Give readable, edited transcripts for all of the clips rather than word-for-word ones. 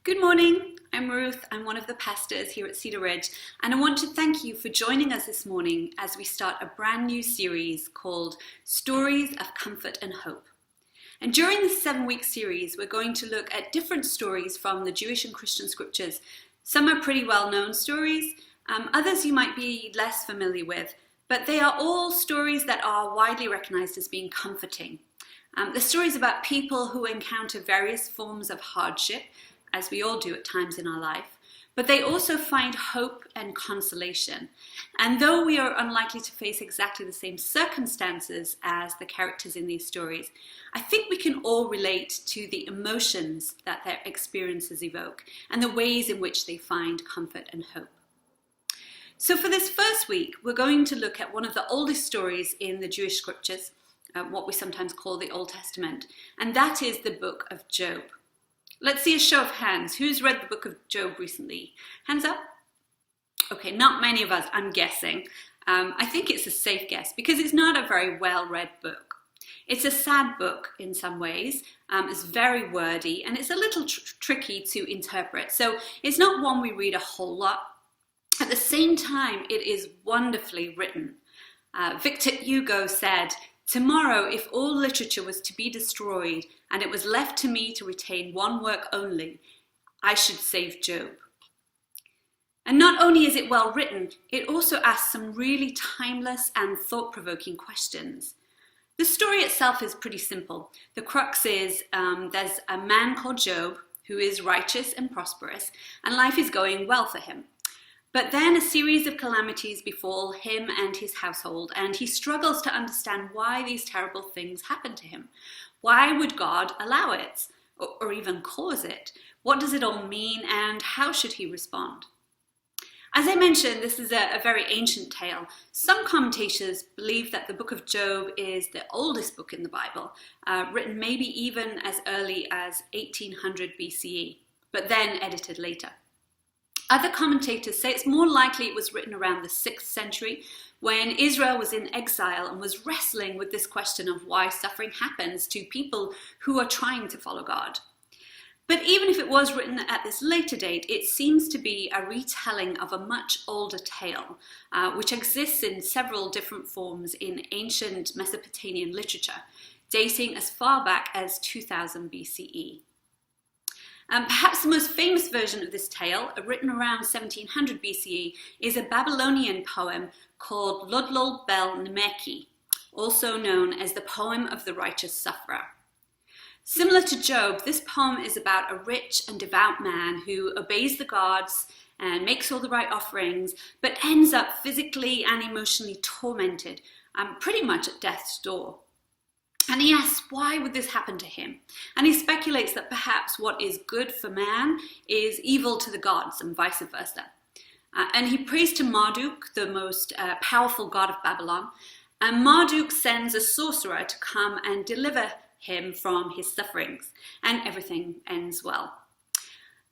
Good morning, I'm Ruth. I'm one of the pastors here at Cedar Ridge, and I want to thank you for joining us this morning as we start a brand new series called Stories of Comfort and Hope. And during this 7-week series, we're going to look at different stories from the Jewish and Christian scriptures. Some are pretty well-known stories, others you might be less familiar with, but they are all stories that are widely recognized as being comforting. The stories about people who encounter various forms of hardship, as we all do at times in our life, but they also find hope and consolation. And though we are unlikely to face exactly the same circumstances as the characters in these stories, I think we can all relate to the emotions that their experiences evoke and the ways in which they find comfort and hope. So for this first week, we're going to look at one of the oldest stories in the Jewish scriptures, what we sometimes call the Old Testament, and that is the book of Job. Let's see a show of hands. Who's read the book of Job recently? Hands up? Okay, not many of us, I'm guessing. I think it's a safe guess because it's not a very well-read book. It's a sad book in some ways. It's very wordy and it's a little tricky to interpret. So it's not one we read a whole lot. At the same time, it is wonderfully written. Victor Hugo said, "Tomorrow, if all literature was to be destroyed and it was left to me to retain one work only, I should save Job." And not only is it well written, it also asks some really timeless and thought-provoking questions. The story itself is pretty simple. The crux is there's a man called Job who is righteous and prosperous, and life is going well for him. But then a series of calamities befall him and his household, and he struggles to understand why these terrible things happen to him. Why would God allow it, or even cause it? What does it all mean, and how should he respond? As I mentioned, this is a very ancient tale. Some commentators believe that the book of Job is the oldest book in the Bible, written maybe even as early as 1800 BCE, but then edited later. Other commentators say it's more likely it was written around the 6th century when Israel was in exile and was wrestling with this question of why suffering happens to people who are trying to follow God. But even if it was written at this later date, it seems to be a retelling of a much older tale, which exists in several different forms in ancient Mesopotamian literature, dating as far back as 2000 BCE. Perhaps the most famous version of this tale, written around 1700 BCE, is a Babylonian poem called Ludlul Bel Nemeki, also known as the Poem of the Righteous Sufferer. Similar to Job, this poem is about a rich and devout man who obeys the gods and makes all the right offerings, but ends up physically and emotionally tormented, pretty much at death's door. And he asks, why would this happen to him? And he speculates that perhaps what is good for man is evil to the gods and vice versa. And he prays to Marduk, the most powerful god of Babylon. And Marduk sends a sorcerer to come and deliver him from his sufferings. And everything ends well.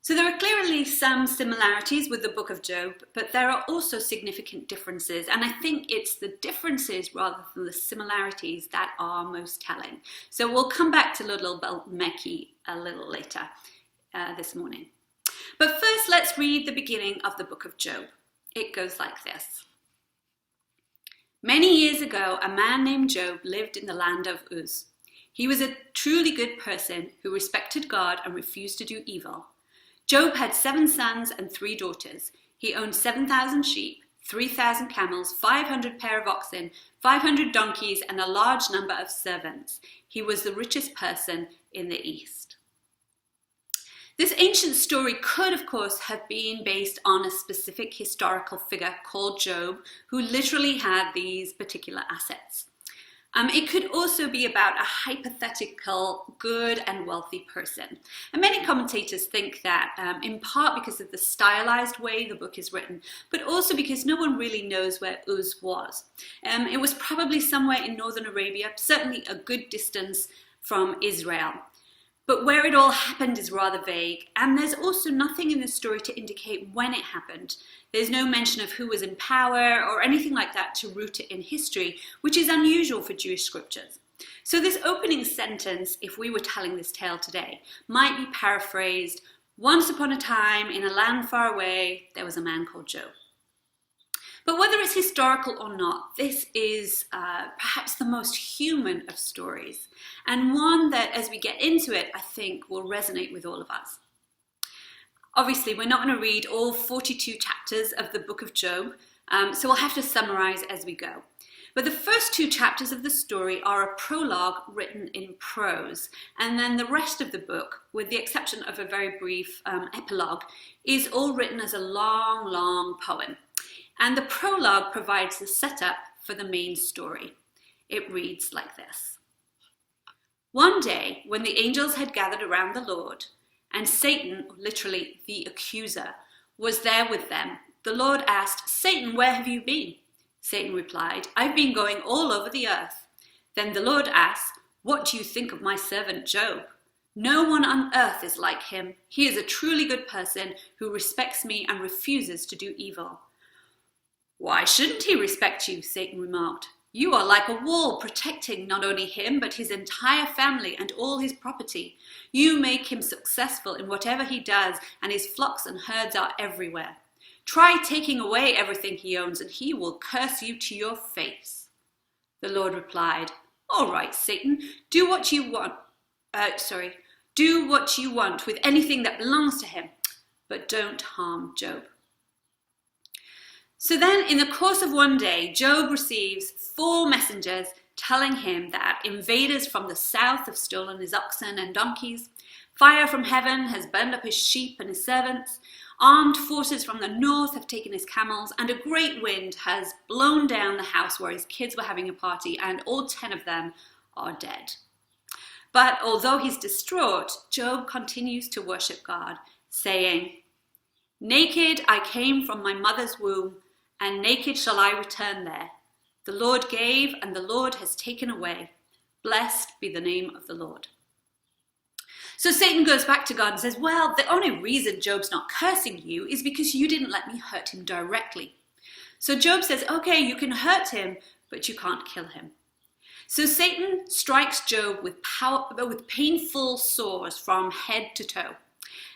So there are clearly some similarities with the book of Job, but there are also significant differences. And I think it's the differences rather than the similarities that are most telling. So we'll come back to Ludlul Bel Nemeki a little later this morning. But first, let's read the beginning of the book of Job. It goes like this. Many years ago, a man named Job lived in the land of Uz. He was a truly good person who respected God and refused to do evil. Job had 7 sons and 3 daughters. He owned 7,000 sheep, 3,000 camels, 500 pair of oxen, 500 donkeys, and a large number of servants. He was the richest person in the East. This ancient story could, of course, have been based on a specific historical figure called Job, who literally had these particular assets. It could also be about a hypothetical, good and wealthy person. And many commentators think that in part because of the stylized way the book is written, but also because no one really knows where Uz was. It was probably somewhere in northern Arabia, certainly a good distance from Israel. But where it all happened is rather vague, and there's also nothing in the story to indicate when it happened. There's no mention of who was in power or anything like that to root it in history, which is unusual for Jewish scriptures. So this opening sentence, if we were telling this tale today, might be paraphrased, Once upon a time, in a land far away, there was a man called Job. But whether it's historical or not, this is perhaps the most human of stories, and one that, as we get into it, I think will resonate with all of us. Obviously, we're not going to read all 42 chapters of the book of Job, so we'll have to summarize as we go. But the first 2 chapters of the story are a prologue written in prose, and then the rest of the book, with the exception of a very brief epilogue, is all written as a long, long poem. And the prologue provides the setup for the main story. It reads like this. One day, when the angels had gathered around the Lord, and Satan, literally the accuser, was there with them, the Lord asked, "Satan, where have you been?" Satan replied, "I've been going all over the earth." Then the Lord asked, "What do you think of my servant Job? No one on earth is like him. He is a truly good person who respects me and refuses to do evil." "Why shouldn't he respect you?" Satan remarked. "You are like a wall protecting not only him, but his entire family and all his property. You make him successful in whatever he does, and his flocks and herds are everywhere. Try taking away everything he owns, and he will curse you to your face." The Lord replied, "All right, Satan, do what you want with anything that belongs to him, but don't harm Job." So then, in the course of one day, Job receives 4 messengers telling him that invaders from the south have stolen his oxen and donkeys, fire from heaven has burned up his sheep and his servants, armed forces from the north have taken his camels, and a great wind has blown down the house where his kids were having a party, and all 10 of them are dead. But although he's distraught, Job continues to worship God, saying, "Naked I came from my mother's womb, and naked shall I return there. The Lord gave, and the Lord has taken away. Blessed be the name of the Lord." So Satan goes back to God and says, "Well, the only reason Job's not cursing you is because you didn't let me hurt him directly." So Job says, "Okay, you can hurt him, but you can't kill him." So Satan strikes Job with painful sores from head to toe.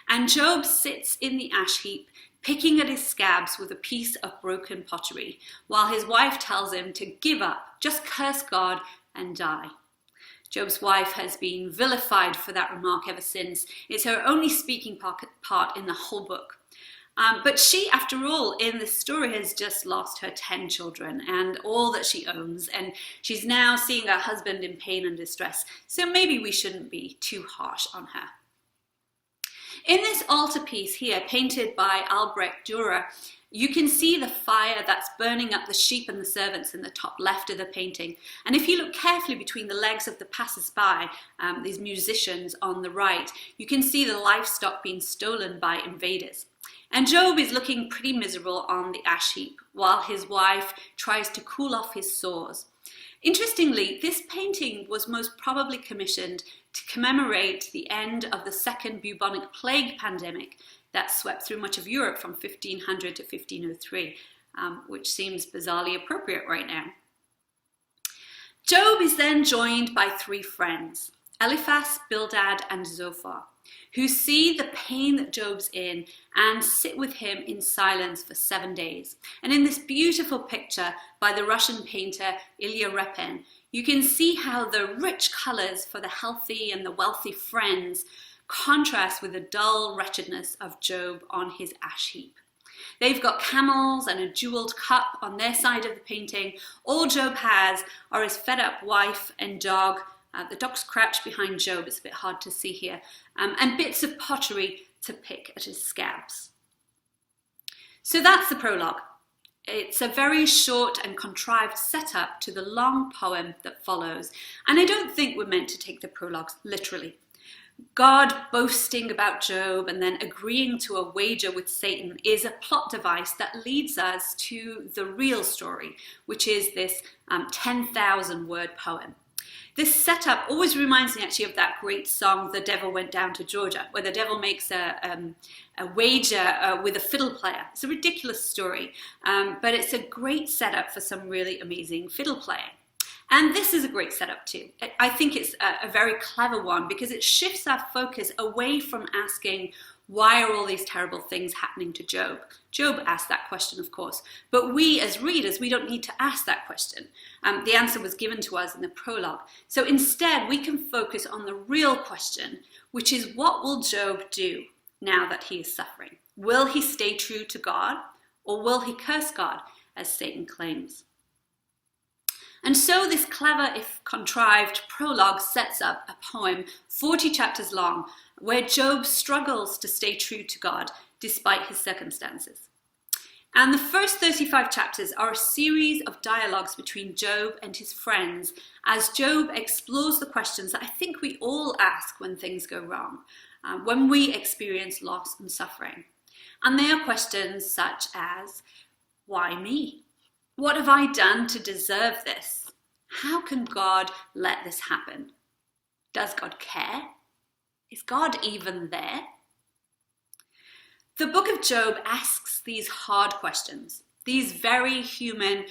And Job sits in the ash heap, picking at his scabs with a piece of broken pottery, while his wife tells him to give up, just curse God and die. Job's wife has been vilified for that remark ever since. It's her only speaking part in the whole book. But she, after all, in this story has just lost her 10 children and all that she owns, and she's now seeing her husband in pain and distress. So maybe we shouldn't be too harsh on her. In this altarpiece here, painted by Albrecht Dürer, you can see the fire that's burning up the sheep and the servants in the top left of the painting. And if you look carefully between the legs of the passers-by, these musicians on the right, you can see the livestock being stolen by invaders. And Job is looking pretty miserable on the ash heap, while his wife tries to cool off his sores. Interestingly, this painting was most probably commissioned to commemorate the end of the second bubonic plague pandemic that swept through much of Europe from 1500 to 1503, which seems bizarrely appropriate right now. Job is then joined by 3 friends, Eliphaz, Bildad, and Zophar, who see the pain that Job's in and sit with him in silence for 7 days. And in this beautiful picture by the Russian painter Ilya Repin, you can see how the rich colors for the healthy and the wealthy friends contrast with the dull wretchedness of Job on his ash heap. They've got camels and a jeweled cup on their side of the painting. All Job has are his fed-up wife and dog. The dog's crouched behind Job, it's a bit hard to see here, and bits of pottery to pick at his scabs. So that's the prologue. It's a very short and contrived setup to the long poem that follows, and I don't think we're meant to take the prologue literally. God boasting about Job and then agreeing to a wager with Satan is a plot device that leads us to the real story, which is this 10,000 word poem. This setup always reminds me actually of that great song, The Devil Went Down to Georgia, where the devil makes a wager with a fiddle player. It's a ridiculous story, but it's a great setup for some really amazing fiddle playing. And this is a great setup too. I think it's a very clever one because it shifts our focus away from asking, Why are all these terrible things happening to Job? Job asked that question, of course, but we as readers, we don't need to ask that question. The answer was given to us in the prologue. So instead, we can focus on the real question, which is, what will Job do now that he is suffering? Will he stay true to God, or will he curse God, as Satan claims? And so this clever, if contrived, prologue sets up a poem 40 chapters long, where Job struggles to stay true to God despite his circumstances. And the first 35 chapters are a series of dialogues between Job and his friends as Job explores the questions that I think we all ask when things go wrong, when we experience loss and suffering. And they are questions such as, why me? What have I done to deserve this? How can God let this happen? Does God care? Is God even there? The book of Job asks these hard questions, these very human,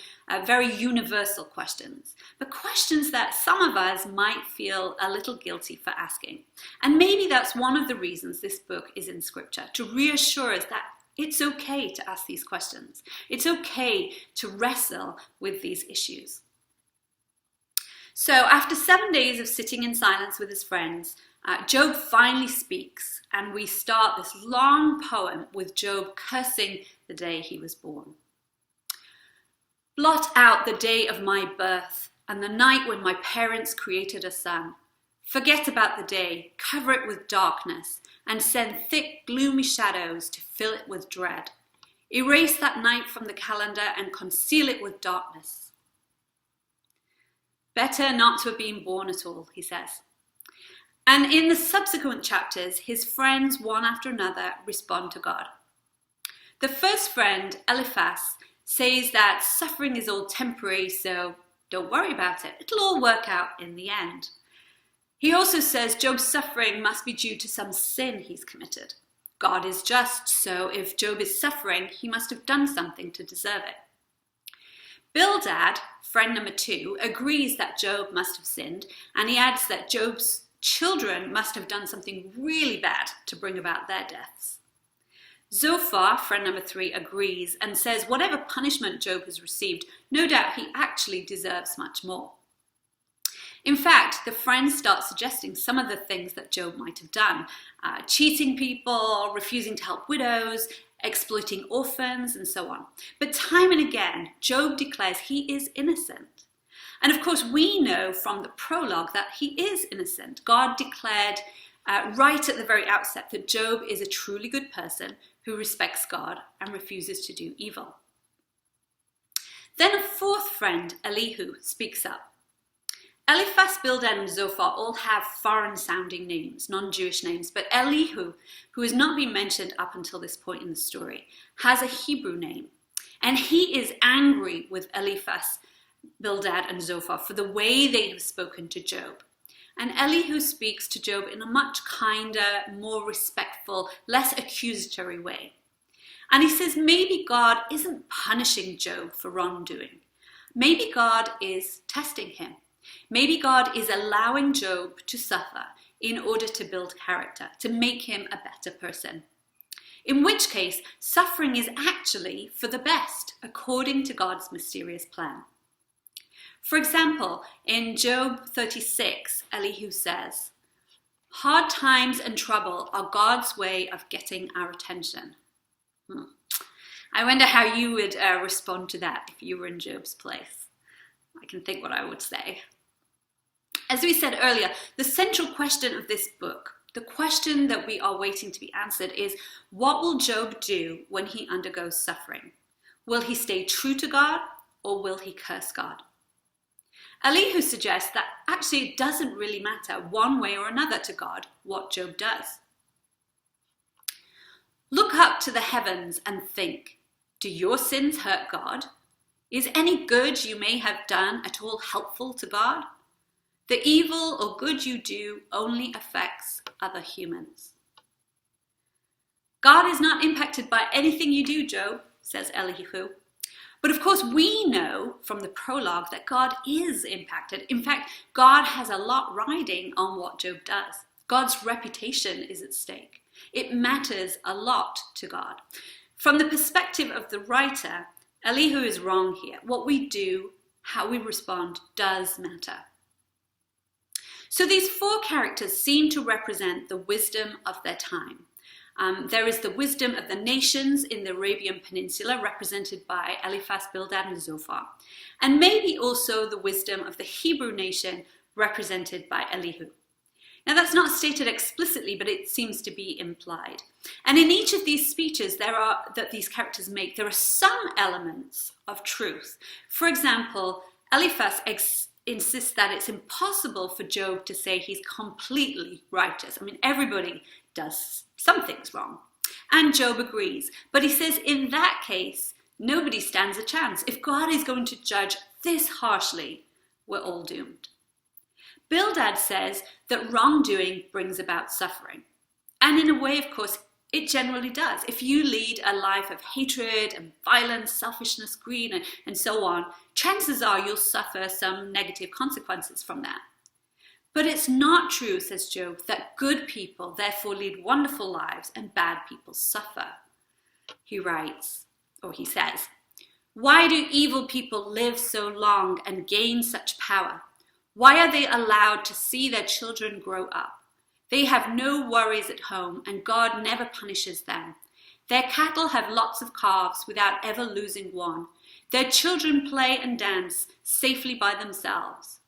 very universal questions, but questions that some of us might feel a little guilty for asking. And maybe that's one of the reasons this book is in Scripture, to reassure us that it's okay to ask these questions. It's okay to wrestle with these issues. So after 7 days of sitting in silence with his friends, Job finally speaks, and we start this long poem with Job cursing the day he was born. Blot out the day of my birth and the night when my parents created a son. Forget about the day, cover it with darkness, and send thick, gloomy shadows to fill it with dread. Erase that night from the calendar and conceal it with darkness. Better not to have been born at all, he says. And in the subsequent chapters, his friends, one after another, respond to God. The first friend, Eliphaz, says that suffering is all temporary, so don't worry about it. It'll all work out in the end. He also says Job's suffering must be due to some sin he's committed. God is just, so if Job is suffering, he must have done something to deserve it. Bildad, friend number 2, agrees that Job must have sinned, and he adds that Job's children must have done something really bad to bring about their deaths. Zophar, friend number 3, agrees and says whatever punishment Job has received, no doubt he actually deserves much more. In fact, the friends start suggesting some of the things that Job might have done, cheating people, refusing to help widows, exploiting orphans, and so on. But time and again, Job declares he is innocent. And of course, we know from the prologue that he is innocent. God declared right at the very outset that Job is a truly good person who respects God and refuses to do evil. Then a fourth friend, Elihu, speaks up. Eliphaz, Bildad, and Zophar all have foreign-sounding names, non-Jewish names, but Elihu, who has not been mentioned up until this point in the story, has a Hebrew name. And he is angry with Eliphaz, Bildad, and Zophar for the way they have spoken to Job. And Elihu speaks to Job in a much kinder, more respectful, less accusatory way. And he says maybe God isn't punishing Job for wrongdoing. Maybe God is testing him. Maybe God is allowing Job to suffer in order to build character, to make him a better person. In which case, suffering is actually for the best, according to God's mysterious plan. For example, in Job 36, Elihu says, hard times and trouble are God's way of getting our attention. I wonder how you would respond to that if you were in Job's place. I can think what I would say. As we said earlier, the central question of this book, the question that we are waiting to be answered is, what will Job do when he undergoes suffering? Will he stay true to God, or will he curse God? Elihu suggests that actually it doesn't really matter one way or another to God what Job does. Look up to the heavens and think, do your sins hurt God? Is any good you may have done at all helpful to God? The evil or good you do only affects other humans. God is not impacted by anything you do, Job, says Elihu. But of course, we know from the prologue that God is impacted. In fact, God has a lot riding on what Job does. God's reputation is at stake. It matters a lot to God. From the perspective of the writer, Elihu is wrong here. What we do, how we respond, does matter. So these four characters seem to represent the wisdom of their time. There is the wisdom of the nations in the Arabian Peninsula, represented by Eliphaz, Bildad, and Zophar, and maybe also the wisdom of the Hebrew nation, represented by Elihu. Now that's not stated explicitly, but it seems to be implied. And in each of these speeches that these characters make, there are some elements of truth. For example, Eliphaz insists that it's impossible for Job to say he's completely righteous. I mean, everybody does some things wrong. And Job agrees. But he says in that case, nobody stands a chance. If God is going to judge this harshly, we're all doomed. Bildad says that wrongdoing brings about suffering. And in a way, of course, it generally does. If you lead a life of hatred and violence, selfishness, greed, and so on, chances are you'll suffer some negative consequences from that. But it's not true, says Job, that good people therefore lead wonderful lives and bad people suffer. He writes, or he says, "Why do evil people live so long and gain such power? Why are they allowed to see their children grow up? They have no worries at home, and God never punishes them. Their cattle have lots of calves without ever losing one. Their children play and dance safely by themselves.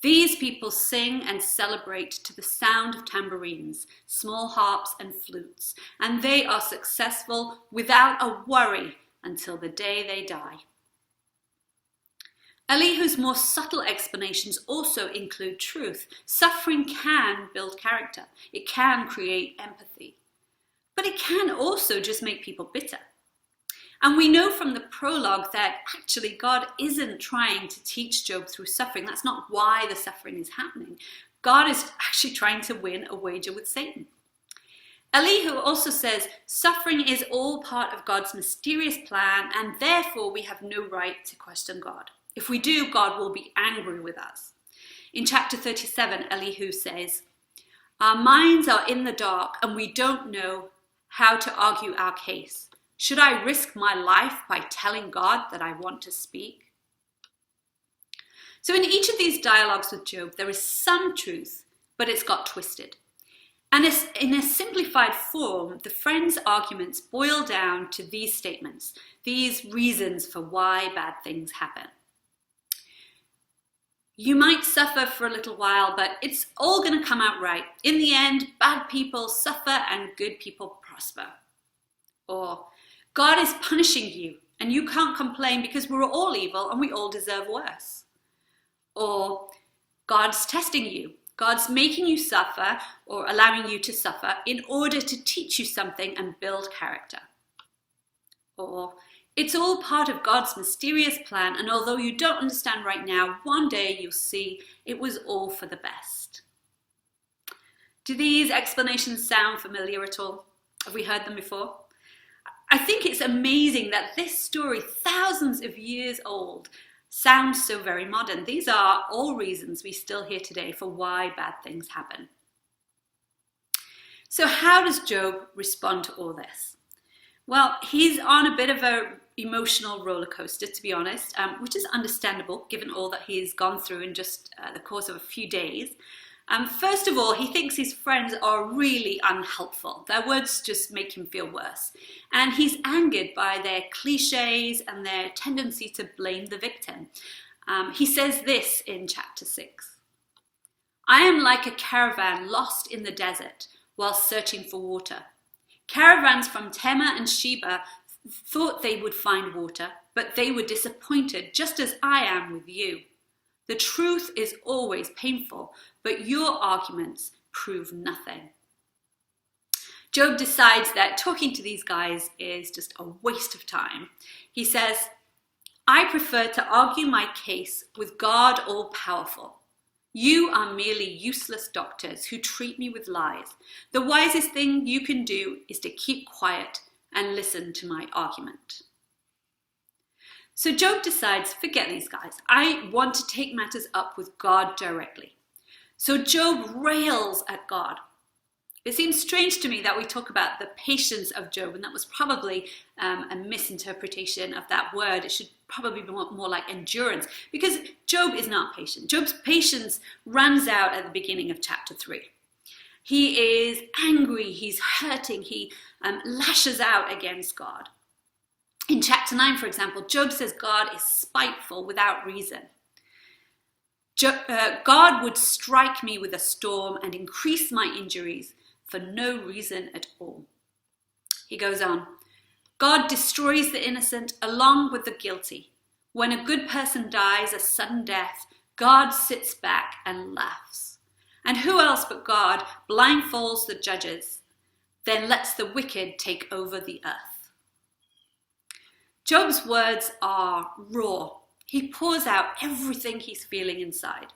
These people sing and celebrate to the sound of tambourines, small harps and flutes, and they are successful without a worry until the day they die." Elihu's more subtle explanations also include truth. Suffering can build character. It can create empathy. But it can also just make people bitter. And we know from the prologue that actually God isn't trying to teach Job through suffering. That's not why the suffering is happening. God is actually trying to win a wager with Satan. Elihu also says suffering is all part of God's mysterious plan, and therefore we have no right to question God. If we do, God will be angry with us. In chapter 37, Elihu says, "Our minds are in the dark and we don't know how to argue our case. Should I risk my life by telling God that I want to speak?" So in each of these dialogues with Job, there is some truth, but it's got twisted. And in a simplified form, the friends' arguments boil down to these statements, these reasons for why bad things happen. You might suffer for a little while, but it's all going to come out right. In the end, bad people suffer and good people prosper. Or, God is punishing you and you can't complain because we're all evil and we all deserve worse. Or, God's testing you. God's making you suffer or allowing you to suffer in order to teach you something and build character. Or, it's all part of God's mysterious plan, and although you don't understand right now, one day you'll see it was all for the best. Do these explanations sound familiar at all? Have we heard them before? I think it's amazing that this story, thousands of years old, sounds so very modern. These are all reasons we still hear today for why bad things happen. So how does Job respond to all this? Well, he's on a bit of an emotional roller coaster, to be honest, which is understandable given all that he's gone through in just the course of a few days. First of all, he thinks his friends are really unhelpful. Their words just make him feel worse. And he's angered by their cliches and their tendency to blame the victim. He says this in chapter 6. "I am like a caravan lost in the desert while searching for water. Caravans from Tema and Sheba thought they would find water, but they were disappointed, just as I am with you. The truth is always painful, but your arguments prove nothing." Job decides that talking to these guys is just a waste of time. He says, "I prefer to argue my case with God all-powerful. You are merely useless doctors who treat me with lies. The wisest thing you can do is to keep quiet and listen to my argument." So Job decides, forget these guys. I want to take matters up with God directly. So Job rails at God. It seems strange to me that we talk about the patience of Job, and that was probably a misinterpretation of that word. It should probably be more like endurance, because Job is not patient. Job's patience runs out at the beginning of chapter 3. He is angry, he's hurting, he lashes out against God. In chapter 9, for example, Job says God is spiteful without reason. God would strike me with a storm and increase my injuries for no reason at all. He goes on, God destroys the innocent along with the guilty. When a good person dies a sudden death, God sits back and laughs. And who else but God blindfolds the judges, then lets the wicked take over the earth. Job's words are raw. He pours out everything he's feeling inside.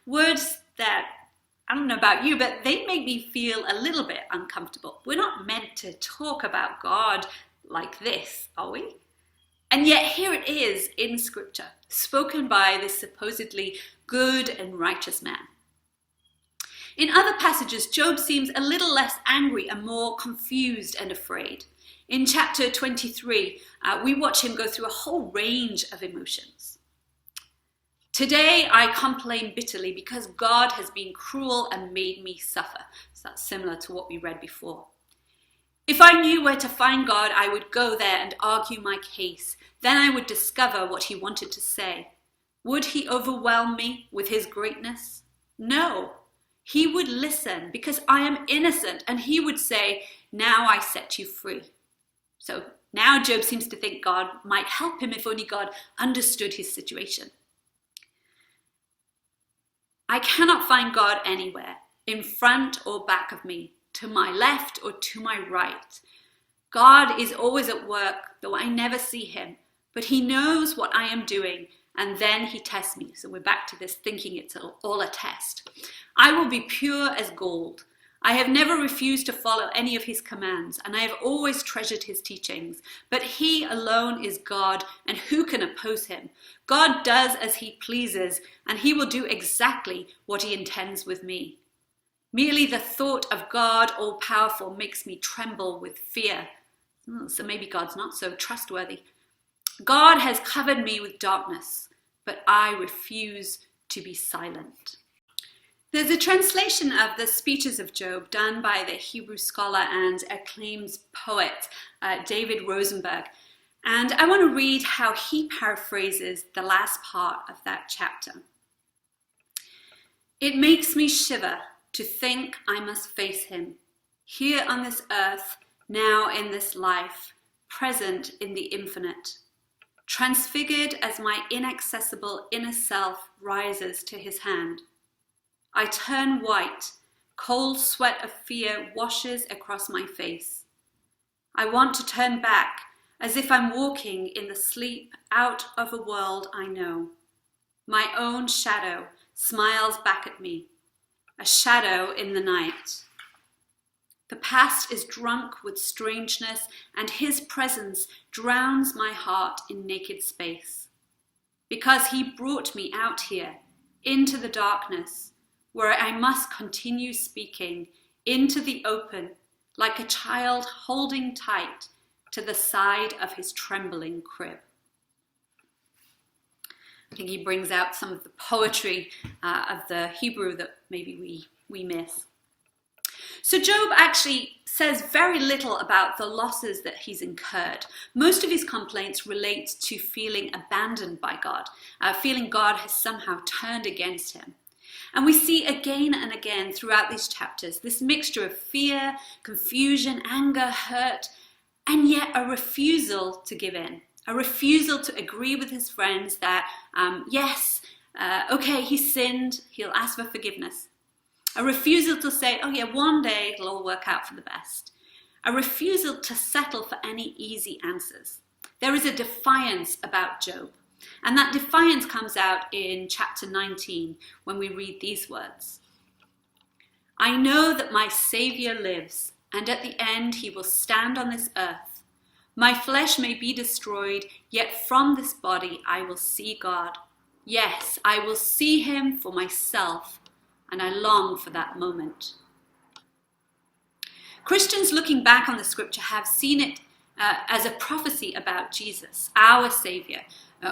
Words that, I don't know about you, but they make me feel a little bit uncomfortable. We're not meant to talk about God like this, are we? And yet here it is in Scripture, spoken by this supposedly good and righteous man. In other passages, Job seems a little less angry and more confused and afraid. In chapter 23, we watch him go through a whole range of emotions. Today I complain bitterly because God has been cruel and made me suffer. So that's similar to what we read before. If I knew where to find God, I would go there and argue my case. Then I would discover what he wanted to say. Would he overwhelm me with his greatness? No. He would listen because I am innocent, and he would say, now I set you free. So now Job seems to think God might help him if only God understood his situation. I cannot find God anywhere, in front or back of me, to my left or to my right. God is always at work, though I never see him, but he knows what I am doing, and then he tests me. So we're back to this thinking it's all a test. I will be pure as gold. I have never refused to follow any of his commands, and I have always treasured his teachings. But he alone is God, and who can oppose him? God does as he pleases, and he will do exactly what he intends with me. Merely the thought of God all-powerful makes me tremble with fear. So maybe God's not so trustworthy. God has covered me with darkness, but I refuse to be silent. There's a translation of the speeches of Job done by the Hebrew scholar and acclaimed poet David Rosenberg. And I want to read how he paraphrases the last part of that chapter. It makes me shiver to think I must face him, here on this earth, now in this life, present in the infinite, transfigured as my inaccessible inner self rises to his hand. I turn white, cold sweat of fear washes across my face. I want to turn back, as if I'm walking in the sleep out of a world I know. My own shadow smiles back at me, a shadow in the night. The past is drunk with strangeness, and his presence drowns my heart in naked space. Because he brought me out here, into the darkness, where I must continue speaking, into the open, like a child holding tight to the side of his trembling crib. I think he brings out some of the poetry of the Hebrew that maybe we miss. So Job actually says very little about the losses that he's incurred. Most of his complaints relate to feeling abandoned by God, feeling God has somehow turned against him. And we see again and again throughout these chapters this mixture of fear, confusion, anger, hurt, and yet a refusal to give in, a refusal to agree with his friends that, okay, he sinned, he'll ask for forgiveness. A refusal to say, oh yeah, one day it'll all work out for the best. A refusal to settle for any easy answers. There is a defiance about Job. And that defiance comes out in chapter 19 when we read these words. I know that my Saviour lives, and at the end he will stand on this earth. My flesh may be destroyed, yet from this body I will see God. Yes, I will see him for myself, and I long for that moment. Christians looking back on the scripture have seen it as a prophecy about Jesus, our Saviour,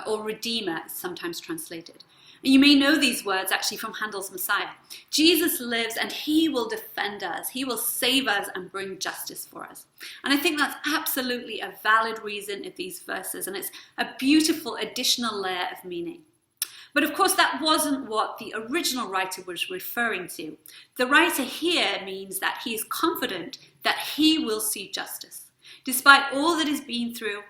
or Redeemer, sometimes translated. And you may know these words actually from Handel's Messiah. Jesus lives and he will defend us. He will save us and bring justice for us. And I think that's absolutely a valid reason in these verses, and it's a beautiful additional layer of meaning. But of course, that wasn't what the original writer was referring to. The writer here means that he is confident that he will see justice. Despite all that he's been through,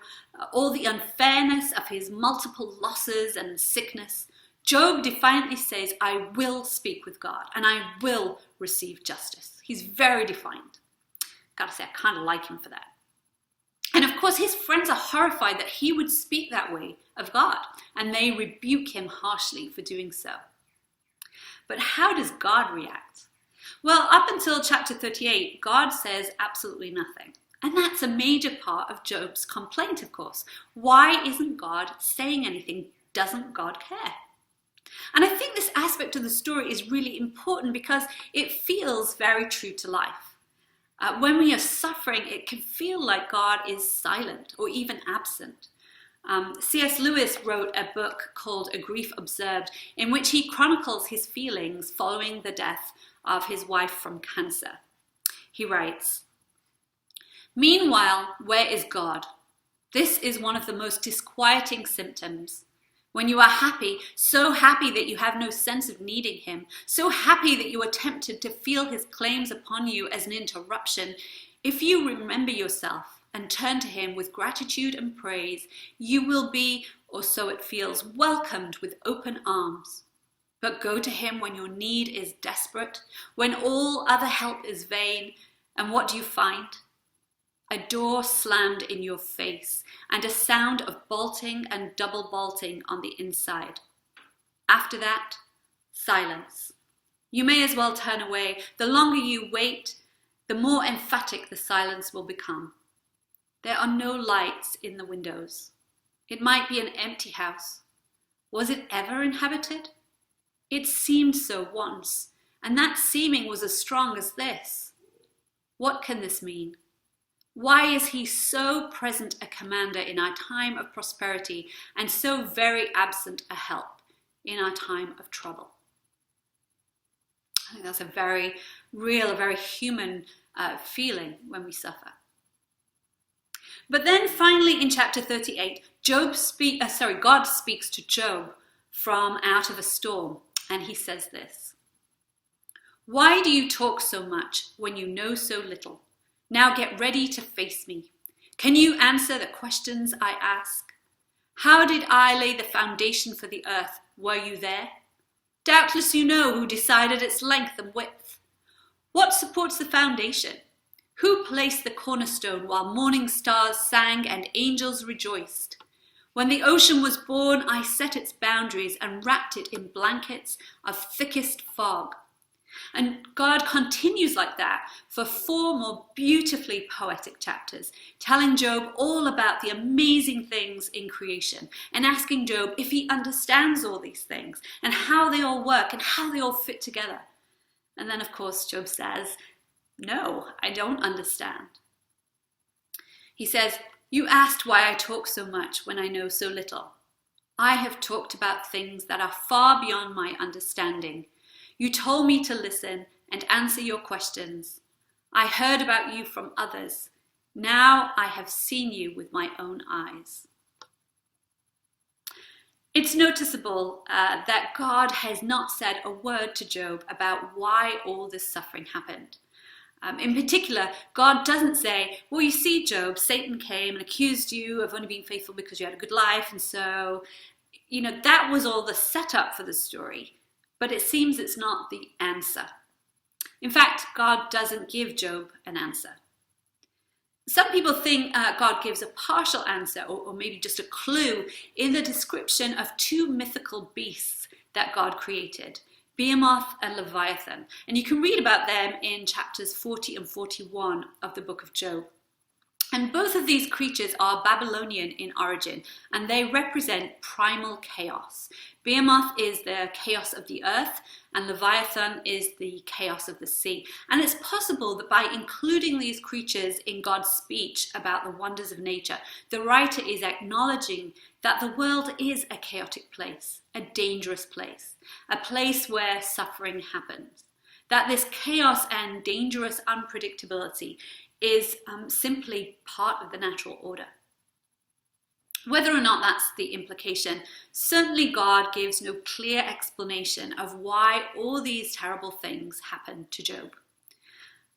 all the unfairness of his multiple losses and sickness, Job defiantly says, I will speak with God and I will receive justice. He's very defiant. Gotta say, I kind of like him for that. And of course, his friends are horrified that he would speak that way of God, and they rebuke him harshly for doing so. But how does God react? Well, up until chapter 38, God says absolutely nothing. And that's a major part of Job's complaint, of course. Why isn't God saying anything? Doesn't God care? And I think this aspect of the story is really important because it feels very true to life. When we are suffering, it can feel like God is silent or even absent. C.S. Lewis wrote a book called A Grief Observed, in which he chronicles his feelings following the death of his wife from cancer. He writes, "Meanwhile, where is God? This is one of the most disquieting symptoms. When you are happy, so happy that you have no sense of needing him, so happy that you are tempted to feel his claims upon you as an interruption, if you remember yourself and turn to him with gratitude and praise, you will be, or so it feels, welcomed with open arms. But go to him when your need is desperate, when all other help is vain, and what do you find? A door slammed in your face, and a sound of bolting and double bolting on the inside. After that, silence. You may as well turn away. The longer you wait, the more emphatic the silence will become. There are no lights in the windows. It might be an empty house. Was it ever inhabited? It seemed so once, and that seeming was as strong as this. What can this mean? Why is he so present a commander in our time of prosperity and so very absent a help in our time of trouble?" I think that's a very real, a very human feeling when we suffer. But then finally in chapter 38, God speaks to Job from out of a storm, and he says this, "Why do you talk so much when you know so little? Now get ready to face me. Can you answer the questions I ask? How did I lay the foundation for the earth? Were you there? Doubtless you know who decided its length and width. What supports the foundation? Who placed the cornerstone while morning stars sang and angels rejoiced? When the ocean was born, I set its boundaries and wrapped it in blankets of thickest fog." And God continues like that for 4 more beautifully poetic chapters, telling Job all about the amazing things in creation and asking Job if he understands all these things and how they all work and how they all fit together. And then, of course, Job says, "No, I don't understand." He says, "You asked why I talk so much when I know so little. I have talked about things that are far beyond my understanding. You told me to listen and answer your questions. I heard about you from others. Now I have seen you with my own eyes." It's noticeable that God has not said a word to Job about why all this suffering happened. In particular, God doesn't say, "Well, you see, Job, Satan came and accused you of only being faithful because you had a good life, and so, that was all the setup for the story." But it seems it's not the answer. In fact, God doesn't give Job an answer. Some people think God gives a partial answer or maybe just a clue in the description of 2 mythical beasts that God created, Behemoth and Leviathan. And you can read about them in chapters 40 and 41 of the book of Job. And both of these creatures are Babylonian in origin, and they represent primal chaos. Behemoth is the chaos of the earth, and Leviathan is the chaos of the sea. And it's possible that by including these creatures in God's speech about the wonders of nature, the writer is acknowledging that the world is a chaotic place, a dangerous place, a place where suffering happens. That this chaos and dangerous unpredictability is simply part of the natural order. Whether or not that's the implication, certainly God gives no clear explanation of why all these terrible things happened to Job.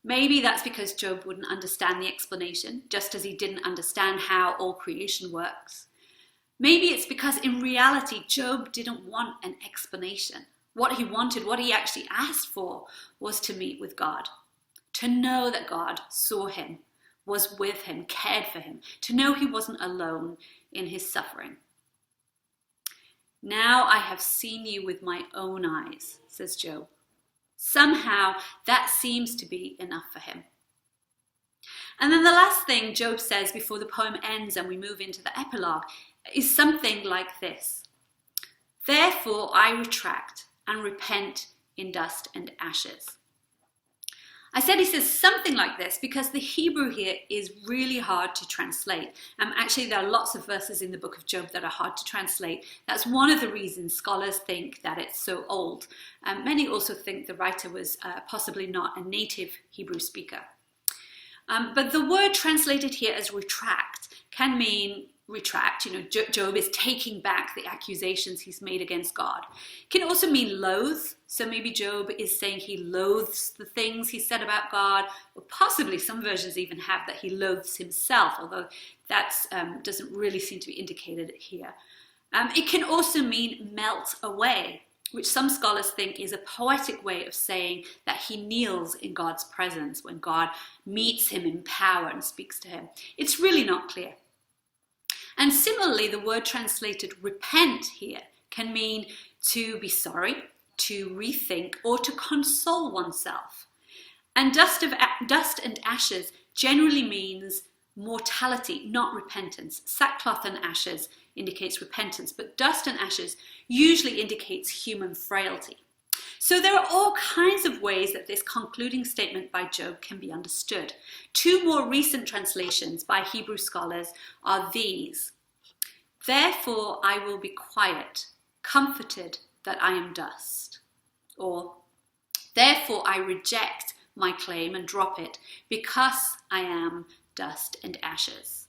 Maybe that's because Job wouldn't understand the explanation, just as he didn't understand how all creation works. Maybe it's because in reality, Job didn't want an explanation. What he wanted, what he actually asked for, was to meet with God. To know that God saw him, was with him, cared for him, to know he wasn't alone in his suffering. Now I have seen you with my own eyes, says Job. Somehow that seems to be enough for him. And then the last thing Job says before the poem ends and we move into the epilogue is something like this. Therefore I retract and repent in dust and ashes. I said he says something like this because the Hebrew here is really hard to translate. Actually, there are lots of verses in the book of Job that are hard to translate. That's one of the reasons scholars think that it's so old. Many also think the writer was possibly not a native Hebrew speaker. But the word translated here as retract can mean retract. Job is taking back the accusations he's made against God. It can also mean loathe. So maybe Job is saying he loathes the things he said about God, or possibly some versions even have that he loathes himself, although that doesn't really seem to be indicated here. It can also mean melt away, which some scholars think is a poetic way of saying that he kneels in God's presence when God meets him in power and speaks to him. It's really not clear. And similarly, the word translated repent here can mean to be sorry, to rethink, or to console oneself. And dust and ashes generally means mortality, not repentance. Sackcloth and ashes indicates repentance, but dust and ashes usually indicates human frailty. So there are all kinds of ways that this concluding statement by Job can be understood. Two more recent translations by Hebrew scholars are these. Therefore I will be quiet, comforted that I am dust. Or, therefore I reject my claim and drop it because I am dust and ashes.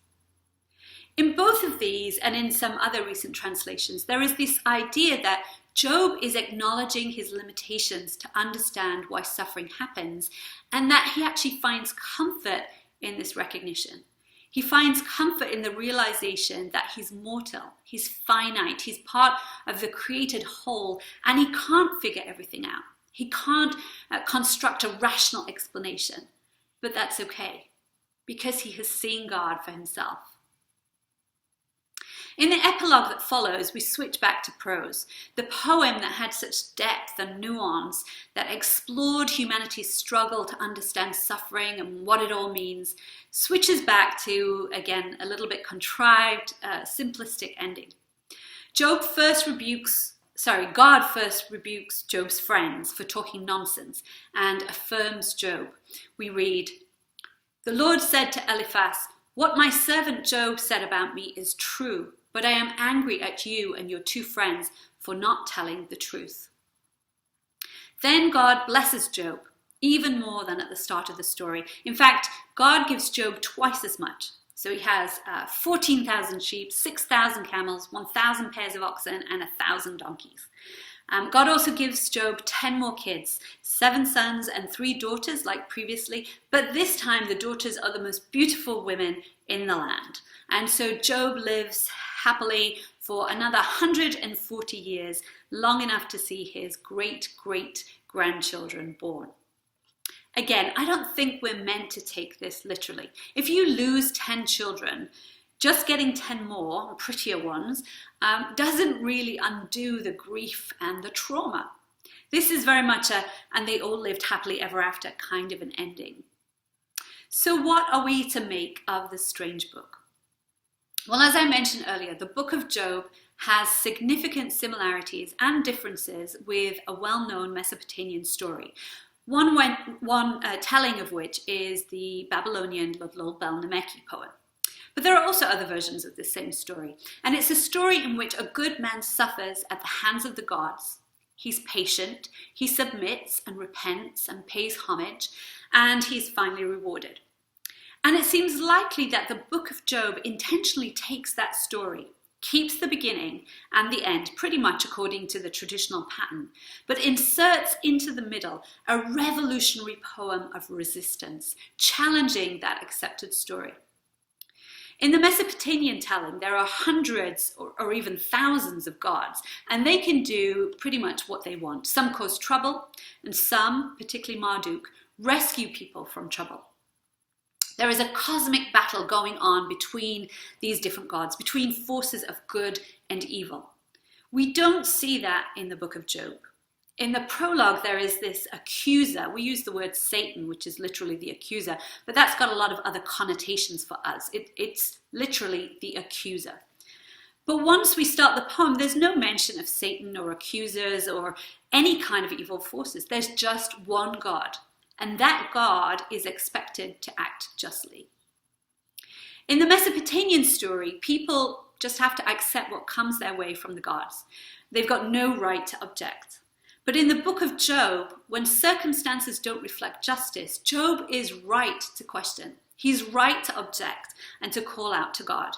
In both of these and in some other recent translations, there is this idea that Job is acknowledging his limitations to understand why suffering happens, and that he actually finds comfort in this recognition. He finds comfort in the realization that he's mortal, he's finite, he's part of the created whole, and he can't figure everything out. He can't construct a rational explanation, but that's okay, because he has seen God for himself. In the epilogue that follows, we switch back to prose. The poem that had such depth and nuance, that explored humanity's struggle to understand suffering and what it all means, switches back to, again, a little bit contrived, simplistic ending. God first rebukes Job's friends for talking nonsense and affirms Job. We read, "The Lord said to Eliphaz, 'What my servant Job said about me is true, but I am angry at you and your two friends for not telling the truth.' Then God blesses Job, even more than at the start of the story. In fact, God gives Job twice as much. So he has 14,000 sheep, 6,000 camels, 1,000 pairs of oxen, and 1,000 donkeys. God also gives Job 10 more kids, 7 sons and 3 daughters like previously, but this time the daughters are the most beautiful women in the land. And so Job lives happily for another 140 years, long enough to see his great-great-grandchildren born. Again, I don't think we're meant to take this literally. If you lose 10 children, just getting 10 more, prettier ones, doesn't really undo the grief and the trauma. This is very much and they all lived happily ever after kind of an ending. So what are we to make of this strange book? Well, as I mentioned earlier, the book of Job has significant similarities and differences with a well-known Mesopotamian story. One telling of which is the Babylonian Ludlul Bel-Nemeki poem. But there are also other versions of this same story, and it's a story in which a good man suffers at the hands of the gods. He's patient, he submits and repents and pays homage, and he's finally rewarded. And it seems likely that the book of Job intentionally takes that story, keeps the beginning and the end pretty much according to the traditional pattern, but inserts into the middle a revolutionary poem of resistance, challenging that accepted story. In the Mesopotamian telling, there are hundreds or even thousands of gods, and they can do pretty much what they want. Some cause trouble, and some, particularly Marduk, rescue people from trouble. There is a cosmic battle going on between these different gods, between forces of good and evil. We don't see that in the book of Job. In the prologue, there is this accuser. We use the word Satan, which is literally the accuser, but that's got a lot of other connotations for us. It's literally the accuser. But once we start the poem, there's no mention of Satan or accusers or any kind of evil forces. There's just one God, and that God is expected to act justly. In the Mesopotamian story, people just have to accept what comes their way from the gods. They've got no right to object. But in the book of Job, when circumstances don't reflect justice, Job is right to question. He's right to object and to call out to God.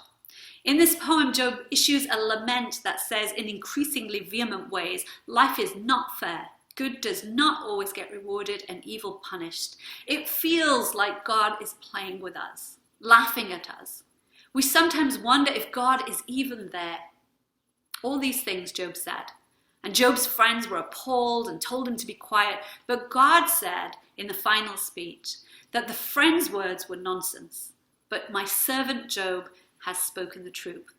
In this poem, Job issues a lament that says in increasingly vehement ways, life is not fair. Good does not always get rewarded and evil punished. It feels like God is playing with us, laughing at us. We sometimes wonder if God is even there. All these things Job said. And Job's friends were appalled and told him to be quiet. But God said in the final speech that the friends' words were nonsense. But my servant Job has spoken the truth.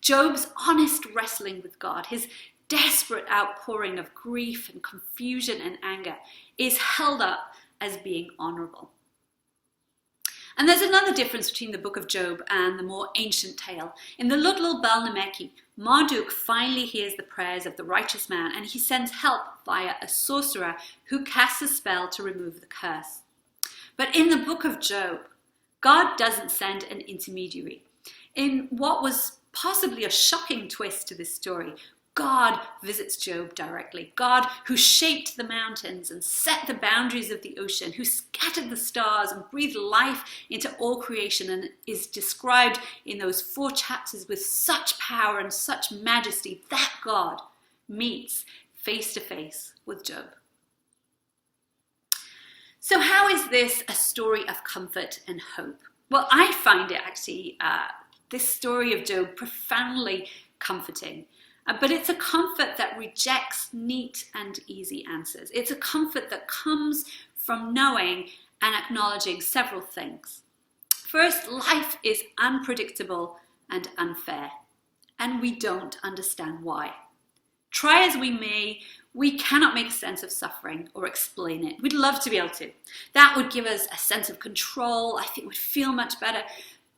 Job's honest wrestling with God, his desperate outpouring of grief and confusion and anger, is held up as being honorable. And there's another difference between the book of Job and the more ancient tale. In the Ludlul Bel-Nemeki, Marduk finally hears the prayers of the righteous man, and he sends help via a sorcerer who casts a spell to remove the curse. But in the book of Job, God doesn't send an intermediary. In what was possibly a shocking twist to this story, God visits Job directly. God, who shaped the mountains and set the boundaries of the ocean, who scattered the stars and breathed life into all creation, and is described in those 4 chapters with such power and such majesty, that God meets face to face with Job. So how is this a story of comfort and hope? Well, I find it actually, this story of Job, profoundly comforting. But it's a comfort that rejects neat and easy answers. It's a comfort that comes from knowing and acknowledging several things. First, life is unpredictable and unfair, and we don't understand why. Try as we may, we cannot make sense of suffering or explain it. We'd love to be able to. That would give us a sense of control. I think we'd feel much better.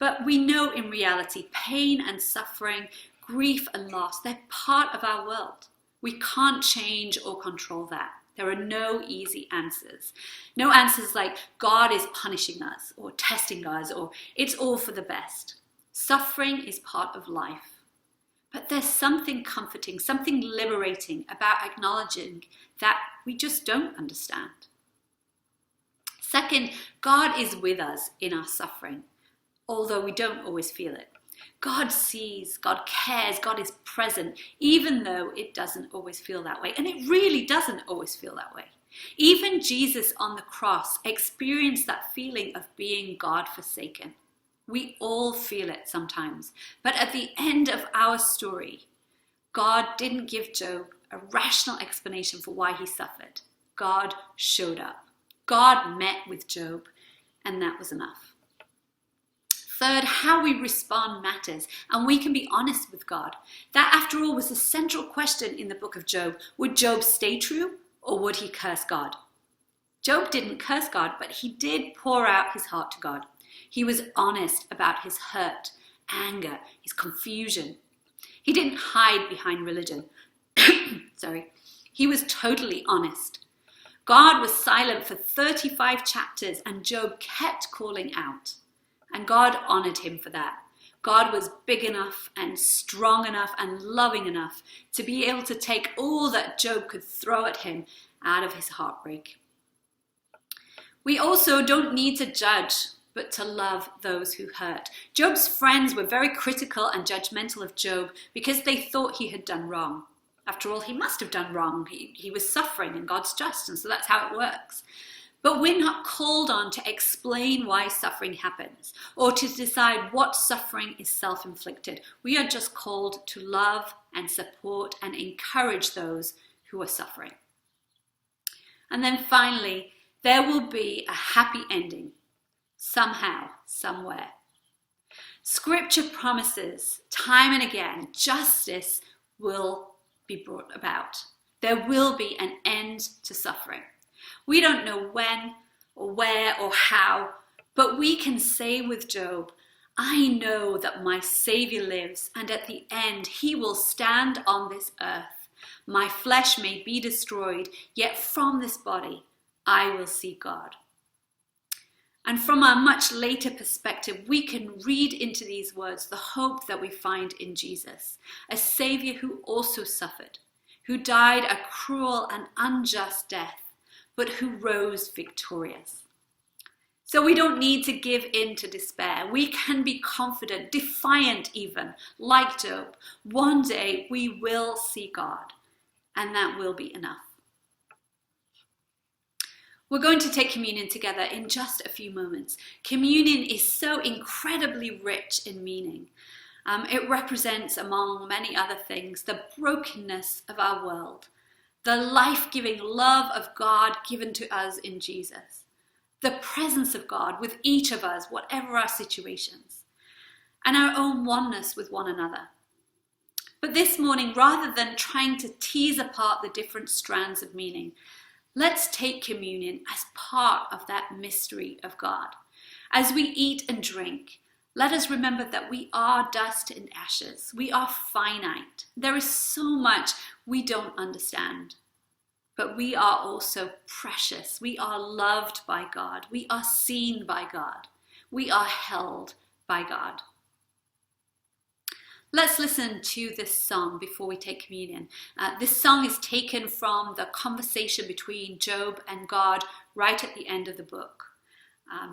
But we know in reality, pain and suffering, grief and loss, they're part of our world. We can't change or control that. There are no easy answers. No answers like God is punishing us or testing us or it's all for the best. Suffering is part of life. But there's something comforting, something liberating about acknowledging that we just don't understand. Second, God is with us in our suffering, although we don't always feel it. God sees, God cares, God is present, even though it doesn't always feel that way. And it really doesn't always feel that way. Even Jesus on the cross experienced that feeling of being God forsaken. We all feel it sometimes. But at the end of our story, God didn't give Job a rational explanation for why he suffered. God showed up. God met with Job, and that was enough. Third, how we respond matters, and we can be honest with God. That, after all, was the central question in the book of Job. Would Job stay true, or would he curse God? Job didn't curse God, but he did pour out his heart to God. He was honest about his hurt, anger, his confusion. He didn't hide behind religion. Sorry. He was totally honest. God was silent for 35 chapters and Job kept calling out. And God honored him for that. God was big enough and strong enough and loving enough to be able to take all that Job could throw at him out of his heartbreak. We also don't need to judge, but to love those who hurt. Job's friends were very critical and judgmental of Job because they thought he had done wrong. After all, he must have done wrong. He was suffering and God's just, and so that's how it works. But we're not called on to explain why suffering happens or to decide what suffering is self-inflicted. We are just called to love and support and encourage those who are suffering. And then finally, there will be a happy ending, somehow, somewhere. Scripture promises time and again, justice will be brought about. There will be an end to suffering. We don't know when or where or how, but we can say with Job, I know that my Savior lives, and at the end he will stand on this earth. My flesh may be destroyed, yet from this body I will see God. And from a much later perspective, we can read into these words the hope that we find in Jesus, a Savior who also suffered, who died a cruel and unjust death, but who rose victorious. So we don't need to give in to despair. We can be confident, defiant even, like Job. One day we will see God, and that will be enough. We're going to take communion together in just a few moments. Communion is so incredibly rich in meaning. It represents, among many other things, the brokenness of our world, the life-giving love of God given to us in Jesus, the presence of God with each of us, whatever our situations, and our own oneness with one another. But this morning, rather than trying to tease apart the different strands of meaning, let's take communion as part of that mystery of God. As we eat and drink, let us remember that we are dust and ashes. We are finite. There is so much we don't understand. But we are also precious. We are loved by God. We are seen by God. We are held by God. Let's listen to this song before we take communion. This song is taken from the conversation between Job and God right at the end of the book.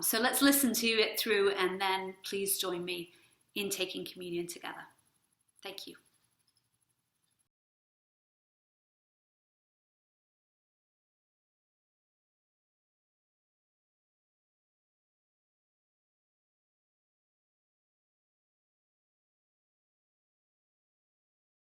So let's listen to it through and then please join me in taking communion together. Thank you.